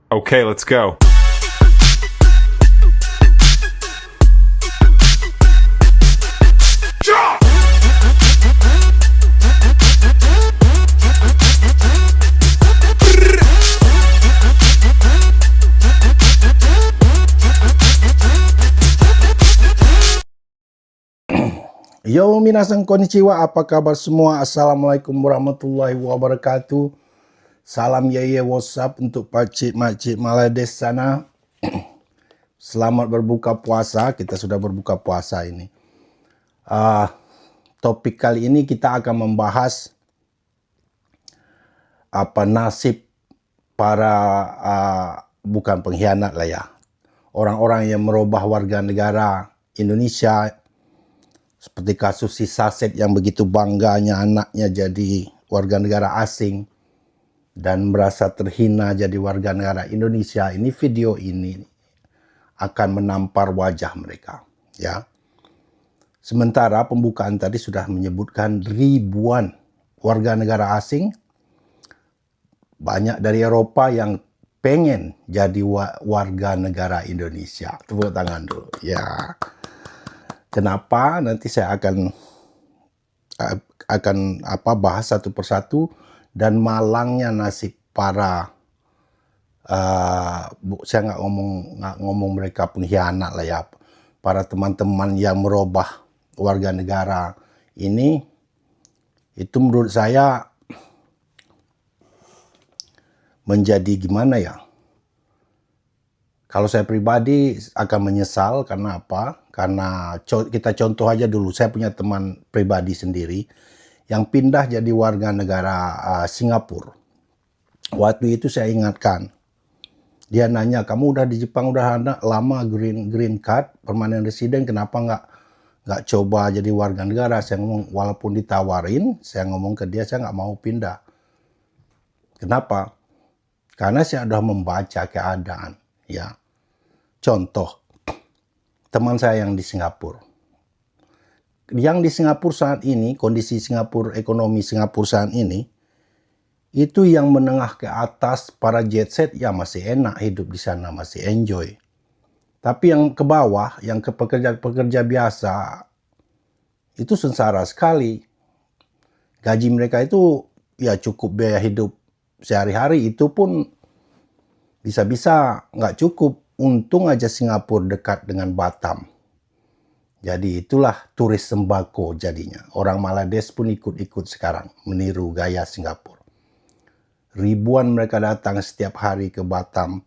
Okay, let's go. Yo minasan konnichiwa, apa kabar semua? Assalamualaikum warahmatullahi wabarakatuh. Salam yeye WhatsApp untuk pakcik-makcik Malades sana. Selamat berbuka puasa, kita sudah berbuka puasa ini. Topik kali ini kita akan membahas apa nasib para bukan pengkhianat lah ya. Orang-orang yang merubah warga negara Indonesia. Seperti kasus si Saset yang begitu bangganya anaknya jadi warga negara asing dan merasa terhina jadi warga negara Indonesia. Ini video ini akan menampar wajah mereka, ya. Sementara pembukaan tadi sudah menyebutkan ribuan warga negara asing, banyak dari Eropa yang pengen jadi warga negara Indonesia. Tepuk tangan dulu, ya. Kenapa? Nanti saya akan bahas satu persatu dan malangnya nasib para saya nggak ngomong mereka pengkhianat lah ya, para teman-teman yang merubah warga negara ini. Itu menurut saya menjadi gimana ya? Kalau saya pribadi akan menyesal. Karena apa? Karena kita contoh aja dulu. Saya punya teman pribadi sendiri yang pindah jadi warga negara Singapura. Waktu itu saya ingatkan. Dia nanya, kamu udah di Jepang udah lama green card, permanent resident, kenapa nggak coba jadi warga negara? Saya ngomong, walaupun ditawarin, saya ngomong ke dia, saya nggak mau pindah. Kenapa? Karena saya sudah membaca keadaan. Ya, contoh teman saya yang di Singapura. Yang di Singapura saat ini, kondisi Singapura, ekonomi Singapura saat ini, itu yang menengah ke atas para jet set ya masih enak hidup di sana, masih enjoy. Tapi yang ke bawah, yang ke pekerja-pekerja biasa, itu sengsara sekali. Gaji mereka itu ya cukup biaya hidup sehari-hari, itu pun bisa-bisa nggak cukup. Untung aja Singapura dekat dengan Batam. Jadi itulah turis sembako jadinya. Orang Malades pun ikut-ikut sekarang meniru gaya Singapura. Ribuan mereka datang setiap hari ke Batam.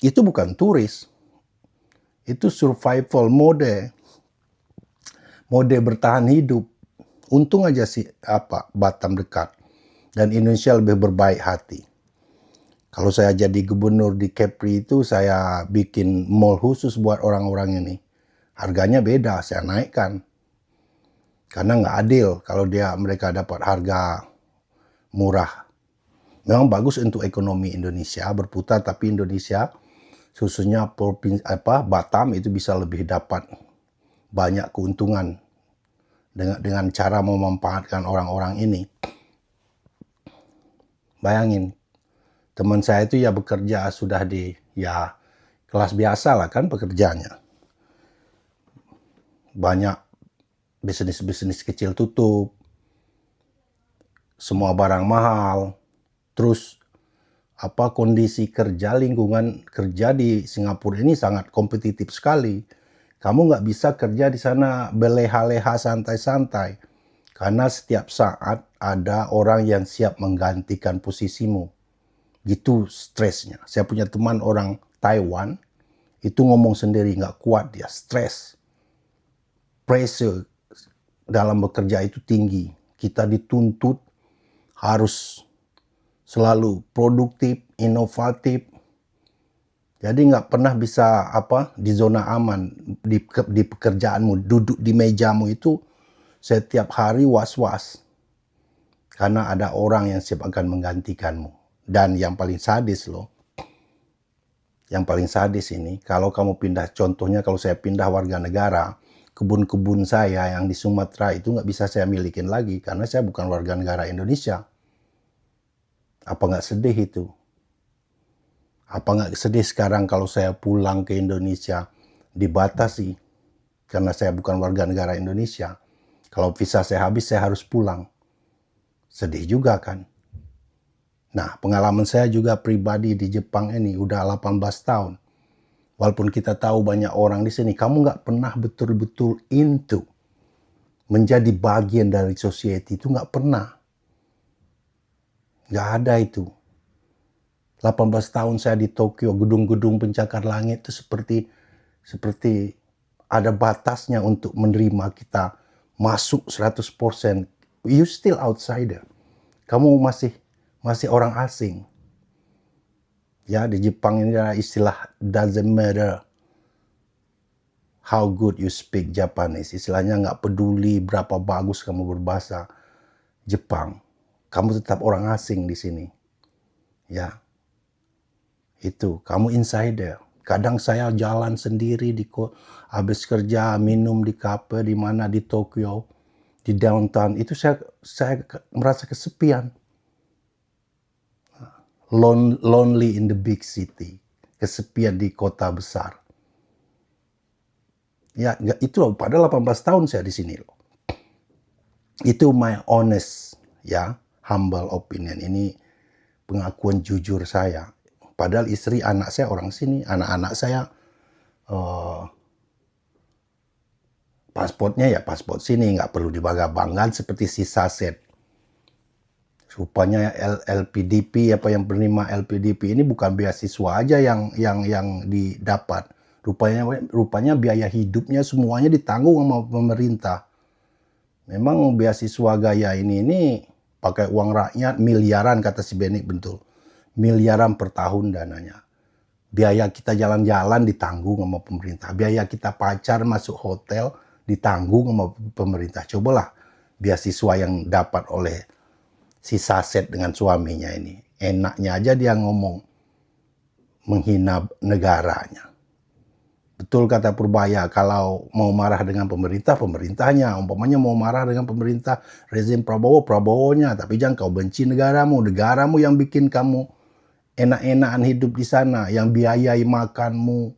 Itu bukan turis. Itu survival mode bertahan hidup. Untung aja Batam dekat dan Indonesia lebih berbaik hati. Kalau saya jadi gubernur di Kepri itu, saya bikin mall khusus buat orang-orang ini. Harganya beda, saya naikkan. Karena nggak adil kalau mereka dapat harga murah. Memang bagus untuk ekonomi Indonesia berputar, tapi Indonesia, khususnya Batam itu bisa lebih dapat banyak keuntungan dengan cara memanfaatkan orang-orang ini. Bayangin. Teman saya itu ya bekerja sudah di kelas biasa lah kan pekerjaannya. Banyak bisnis-bisnis kecil tutup. Semua barang mahal. Terus kondisi kerja, lingkungan kerja di Singapura ini sangat kompetitif sekali. Kamu nggak bisa kerja di sana beleha-leha santai-santai. Karena setiap saat ada orang yang siap menggantikan posisimu. Gitu stresnya. Saya punya teman orang Taiwan, itu ngomong sendiri nggak kuat dia, stres. Pressure dalam bekerja itu tinggi. Kita dituntut harus selalu produktif, inovatif. Jadi nggak pernah bisa di zona aman di pekerjaanmu, duduk di mejamu itu setiap hari was-was. Karena ada orang yang siap akan menggantikanmu. Dan yang paling sadis ini, kalau kamu pindah, contohnya kalau saya pindah warga negara, kebun-kebun saya yang di Sumatera itu nggak bisa saya milikin lagi, karena saya bukan warga negara Indonesia. Apa nggak sedih itu? Apa nggak sedih sekarang kalau saya pulang ke Indonesia dibatasi karena saya bukan warga negara Indonesia. Kalau visa saya habis, saya harus pulang. Sedih juga kan? Nah, pengalaman saya juga pribadi di Jepang ini udah 18 tahun. Walaupun kita tahu banyak orang di sini, kamu nggak pernah betul-betul into menjadi bagian dari society itu nggak pernah. Nggak ada itu. 18 tahun saya di Tokyo, gedung-gedung pencakar langit itu seperti ada batasnya untuk menerima kita masuk 100%. You still outsider. Kamu masih orang asing. Ya, di Jepang ini ada istilah doesn't matter how good you speak Japanese. Istilahnya nggak peduli berapa bagus kamu berbahasa Jepang. Kamu tetap orang asing di sini. Ya, itu. Kamu insider. Kadang saya jalan sendiri habis kerja, minum di kafe di mana di Tokyo, di downtown. Itu saya merasa kesepian. Lonely in the big city. Kesepian di kota besar. Ya, itu loh. Padahal 18 tahun saya di sini loh. Itu my honest, ya, humble opinion. Ini pengakuan jujur saya. Padahal istri, anak saya orang sini. Anak-anak saya pasportnya ya pasport sini. Nggak perlu dibangga-banggakan seperti si Saset. Rupanya LPDP, apa yang penerima LPDP ini bukan beasiswa aja yang didapat. Rupanya biaya hidupnya semuanya ditanggung sama pemerintah. Memang beasiswa gaya ini pakai uang rakyat miliaran, kata si Benik Bentul. Miliaran per tahun dananya. Biaya kita jalan-jalan ditanggung sama pemerintah. Biaya kita pacar masuk hotel ditanggung sama pemerintah. Cobalah beasiswa yang dapat oleh si Saset dengan suaminya ini. Enaknya aja dia ngomong menghina negaranya. Betul kata Purbaya, kalau mau marah dengan pemerintah, pemerintahnya. Umpamanya mau marah dengan pemerintah, rezim Prabowo, Prabowonya. Tapi jangan kau benci negaramu. Negaramu yang bikin kamu enak-enakan hidup di sana. Yang biayai makanmu,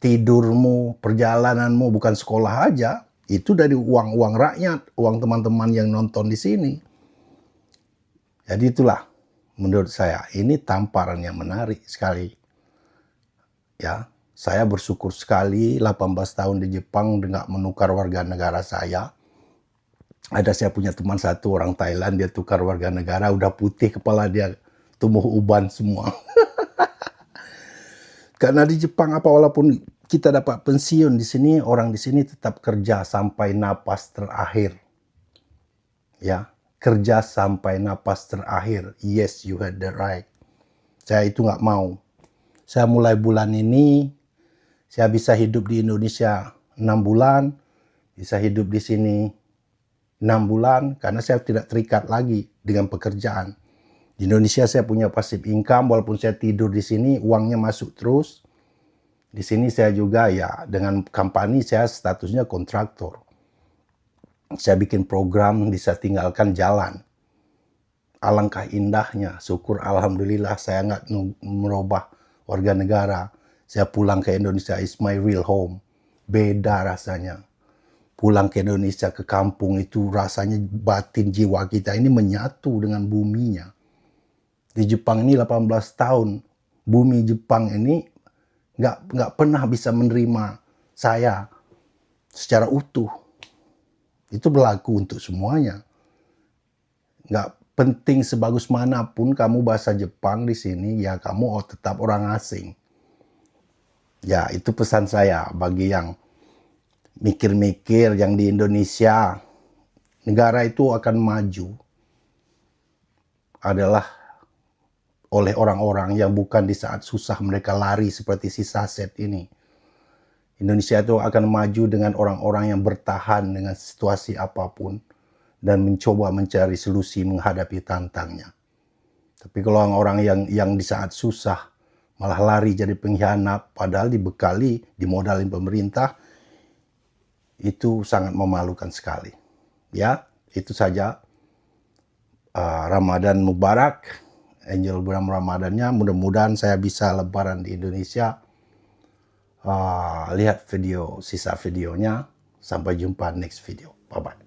tidurmu, perjalananmu, bukan sekolah aja. Itu dari uang rakyat, uang teman-teman yang nonton di sini. Jadi itulah menurut saya ini tamparan yang menarik sekali. Ya, saya bersyukur sekali 18 tahun di Jepang nggak menukar warga negara saya. Ada saya punya teman satu orang Thailand, dia tukar warga negara, udah putih kepala dia, tumbuh uban semua. Karena di Jepang walaupun kita dapat pensiun di sini, orang di sini tetap kerja sampai napas terakhir. Ya, kerja sampai napas terakhir. Yes, you had that right. Saya itu nggak mau. Saya mulai bulan ini, saya bisa hidup di Indonesia 6 bulan, bisa hidup di sini 6 bulan, karena saya tidak terikat lagi dengan pekerjaan. Di Indonesia saya punya passive income, walaupun saya tidur di sini, uangnya masuk terus. Di sini saya juga ya, dengan company saya statusnya kontraktor. Saya bikin program, bisa tinggalkan jalan. Alangkah indahnya, syukur alhamdulillah saya nggak merubah warga negara. Saya pulang ke Indonesia, is my real home. Beda rasanya. Pulang ke Indonesia, ke kampung itu rasanya batin jiwa kita ini menyatu dengan buminya. Di Jepang ini 18 tahun, bumi Jepang ini nggak pernah bisa menerima saya secara utuh. Itu berlaku untuk semuanya. Nggak penting sebagus manapun kamu bahasa Jepang di sini, ya kamu tetap orang asing. Ya, itu pesan saya bagi yang mikir-mikir yang di Indonesia, negara itu akan maju adalah oleh orang-orang yang bukan di saat susah mereka lari seperti si Saset ini. Indonesia itu akan maju dengan orang-orang yang bertahan dengan situasi apapun dan mencoba mencari solusi menghadapi tantangnya. Tapi kalau orang yang di saat susah malah lari jadi pengkhianat, padahal dibekali, dimodalin pemerintah, itu sangat memalukan sekali. Ya, itu saja. Ramadan Mubarak. Angel bulan Ramadannya. Mudah-mudahan saya bisa lebaran di Indonesia. Lihat sisa videonya. Sampai jumpa next video. Bye-bye.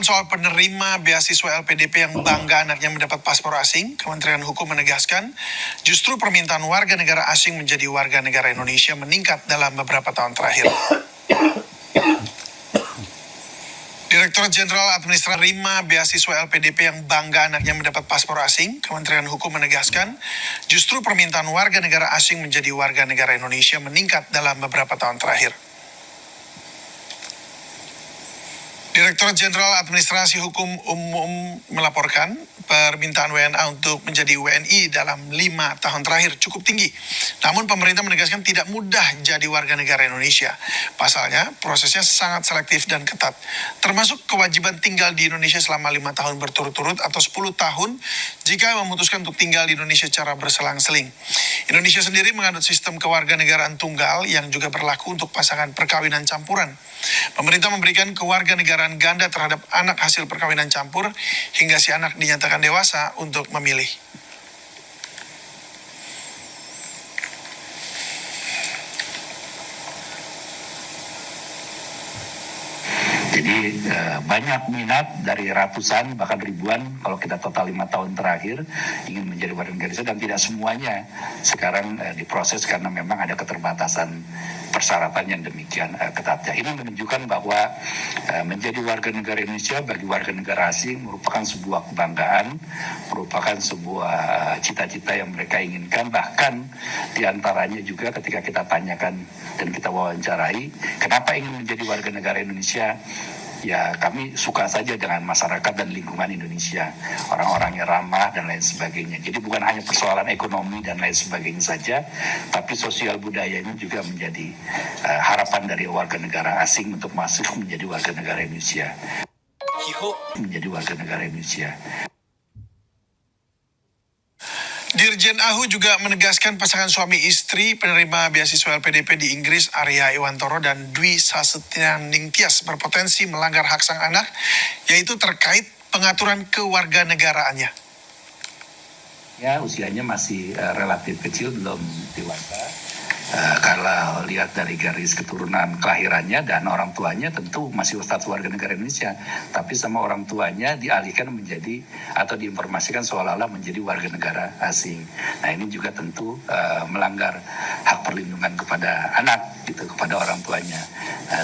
Soal penerima beasiswa LPDP yang bangga anaknya mendapat paspor asing, Kementerian Hukum menegaskan justru permintaan warga negara asing menjadi warga negara Indonesia meningkat dalam beberapa tahun terakhir. Direktur Jenderal Administrasi Penerima Beasiswa LPDP yang bangga anaknya mendapat paspor asing, Kementerian Hukum menegaskan justru permintaan warga negara asing menjadi warga negara Indonesia meningkat dalam beberapa tahun terakhir. Direktur Jenderal Administrasi Hukum Umum melaporkan permintaan WNA untuk menjadi WNI dalam 5 tahun terakhir cukup tinggi. Namun pemerintah menegaskan tidak mudah jadi warga negara Indonesia. Pasalnya, prosesnya sangat selektif dan ketat. Termasuk kewajiban tinggal di Indonesia selama 5 tahun berturut-turut atau 10 tahun jika memutuskan untuk tinggal di Indonesia secara berselang-seling. Indonesia sendiri menganut sistem kewarganegaraan tunggal yang juga berlaku untuk pasangan perkawinan campuran. Pemerintah memberikan kewarganegaraan ganda terhadap anak hasil perkawinan campur hingga si anak dinyatakan dewasa untuk memilih. Jadi banyak minat dari ratusan bahkan ribuan kalau kita total 5 tahun terakhir ingin menjadi warga negara Indonesia, dan tidak semuanya sekarang diproses karena memang ada keterbatasan persyaratan yang demikian ketatnya. Ini menunjukkan bahwa menjadi warga negara Indonesia bagi warga negara asing merupakan sebuah kebanggaan, merupakan sebuah cita-cita yang mereka inginkan. Bahkan diantaranya juga ketika kita tanyakan dan kita wawancarai, kenapa ingin menjadi warga negara Indonesia? Ya, kami suka saja dengan masyarakat dan lingkungan Indonesia, orang-orangnya ramah dan lain sebagainya. Jadi bukan hanya persoalan ekonomi dan lain sebagainya saja, tapi sosial budaya ini juga menjadi harapan dari warga negara asing untuk masuk menjadi warga negara Indonesia. Menjadi warga negara Indonesia. Dirjen AHU juga menegaskan pasangan suami istri penerima beasiswa LPDP di Inggris, Arya Iwantoro dan Dwi Sasetyaningtyas, berpotensi melanggar hak sang anak, yaitu terkait pengaturan kewarganegaraannya. Ya, usianya masih relatif kecil, belum dewasa. Kalau lihat dari garis keturunan kelahirannya dan orang tuanya tentu masih status warga negara Indonesia, tapi sama orang tuanya dialihkan menjadi atau diinformasikan seolah-olah menjadi warga negara asing. Nah, ini juga tentu melanggar hak perlindungan kepada anak, gitu, kepada orang tuanya.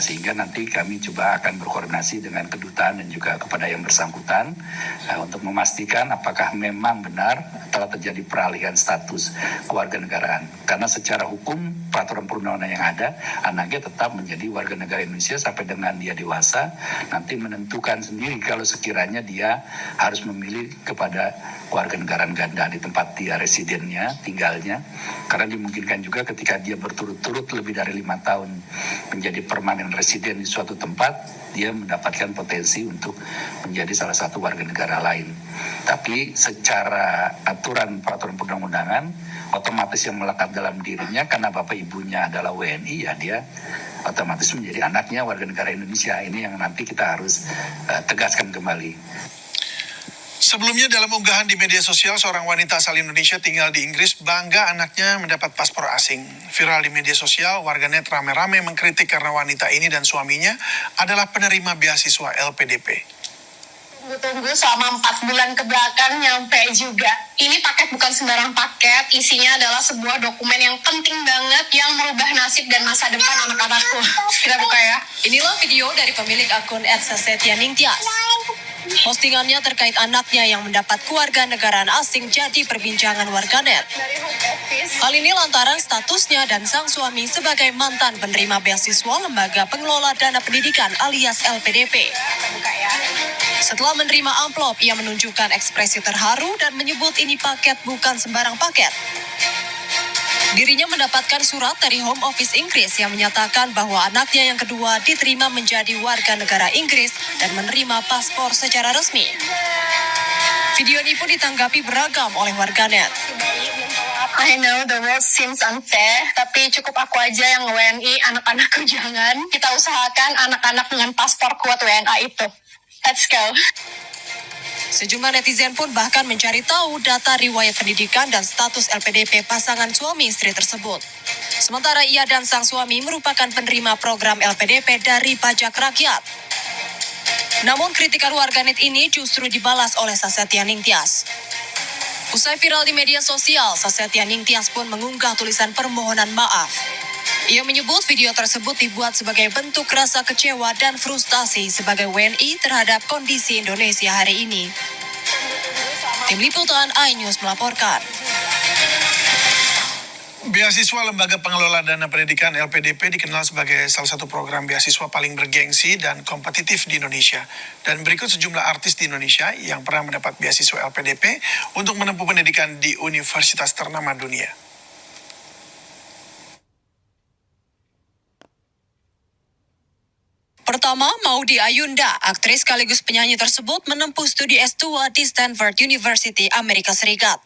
Sehingga nanti kami coba akan berkoordinasi dengan kedutaan dan juga kepada yang bersangkutan untuk memastikan apakah memang benar telah terjadi peralihan status kewarganegaraan. Karena secara hukum peraturan perundang-undangan yang ada, anaknya tetap menjadi warga negara Indonesia sampai dengan dia dewasa, nanti menentukan sendiri kalau sekiranya dia harus memilih kepada kewarganegaraan ganda di tempat dia residennya, tinggalnya. Karena dimungkinkan juga ketika dia berturut-turut lebih dari 5 tahun menjadi permanen residen di suatu tempat, dia mendapatkan potensi untuk menjadi salah satu warga negara lain. Tapi secara aturan peraturan perundang-undangan, otomatis yang melekat dalam dirinya karena bapak ibunya adalah WNI, ya dia otomatis menjadi anaknya warga negara Indonesia. Ini yang nanti kita harus tegaskan kembali. Sebelumnya dalam unggahan di media sosial, seorang wanita asal Indonesia tinggal di Inggris bangga anaknya mendapat paspor asing. Viral di media sosial, warganet rame-rame mengkritik karena wanita ini dan suaminya adalah penerima beasiswa LPDP. Tunggu selama 4 bulan ke belakang nyampe juga. Ini paket bukan sembarang paket, isinya adalah sebuah dokumen yang penting banget yang merubah nasib dan masa depan anak-anakku. Kita buka ya. Inilah video dari pemilik akun @sasetyaningtyas. Postingannya terkait anaknya yang mendapat kewarganegaraan asing jadi perbincangan warganet. Hal ini lantaran statusnya dan sang suami sebagai mantan penerima beasiswa Lembaga Pengelola Dana Pendidikan alias LPDP. Setelah menerima amplop, ia menunjukkan ekspresi terharu dan menyebut ini paket bukan sembarang paket. Dirinya mendapatkan surat dari Home Office Inggris yang menyatakan bahwa anaknya yang kedua diterima menjadi warga negara Inggris dan menerima paspor secara resmi. Video ini pun ditanggapi beragam oleh warganet. I know the world seems unfair, tapi cukup aku aja yang WNI, anak-anakku jangan. Kita usahakan anak-anak dengan paspor kuat WNA itu. Let's go. Sejumlah netizen pun bahkan mencari tahu data riwayat pendidikan dan status LPDP pasangan suami istri tersebut. Sementara ia dan sang suami merupakan penerima program LPDP dari pajak rakyat. Namun kritikan warganet ini justru dibalas oleh Sasetia Ningtyas. Usai viral di media sosial, Sasetia Ningtyas pun mengunggah tulisan permohonan maaf. Ia menyebut video tersebut dibuat sebagai bentuk rasa kecewa dan frustasi sebagai WNI terhadap kondisi Indonesia hari ini. Tim Liputan iNews melaporkan. Beasiswa Lembaga Pengelola Dana Pendidikan LPDP dikenal sebagai salah satu program beasiswa paling bergengsi dan kompetitif di Indonesia. Dan berikut sejumlah artis di Indonesia yang pernah mendapat beasiswa LPDP untuk menempuh pendidikan di universitas ternama dunia. Pertama, Maudy Ayunda, aktris sekaligus penyanyi tersebut menempuh studi S2 di Stanford University, Amerika Serikat.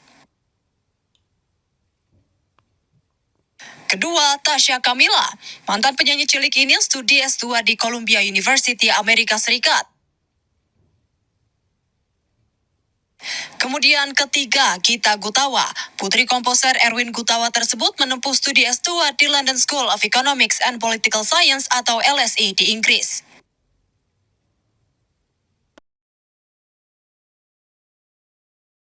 Kedua, Tasya Kamila, mantan penyanyi cilik ini studi S2 di Columbia University, Amerika Serikat. Kemudian ketiga, Gita Gutawa, putri komposer Erwin Gutawa tersebut menempuh studi S2 di London School of Economics and Political Science atau LSE di Inggris.